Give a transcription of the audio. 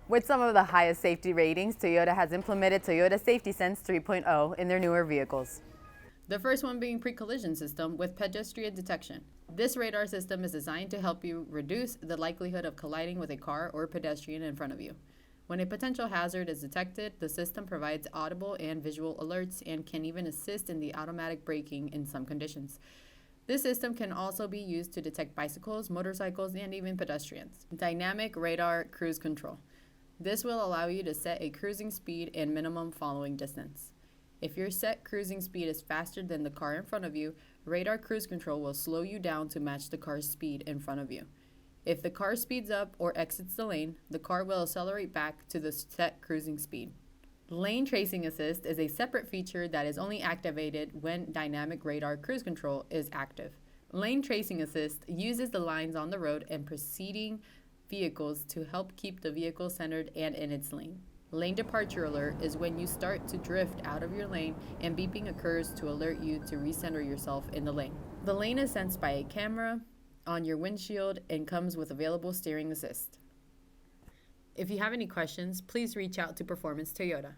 With some of the highest safety ratings, Toyota has implemented Toyota Safety Sense 3.0 in their newer vehicles. The first one being pre-collision system with pedestrian detection. This radar system is designed to help you reduce the likelihood of colliding with a car or pedestrian in front of you. When a potential hazard is detected, the system provides audible and visual alerts and can even assist in the automatic braking in some conditions. This system can also be used to detect bicycles, motorcycles, and even pedestrians. Dynamic radar cruise control. This will allow you to set a cruising speed and minimum following distance. If your set cruising speed is faster than the car in front of you, radar cruise control will slow you down to match the car's speed in front of you. If the car speeds up or exits the lane, the car will accelerate back to the set cruising speed. Lane tracing assist is a separate feature that is only activated when dynamic radar cruise control is active. Lane tracing assist uses the lines on the road and preceding vehicles to help keep the vehicle centered and in its lane. Lane departure alert is when you start to drift out of your lane and beeping occurs to alert you to recenter yourself in the lane. The lane is sensed by a camera on your windshield and comes with available steering assist. If you have any questions, please reach out to Performance Toyota.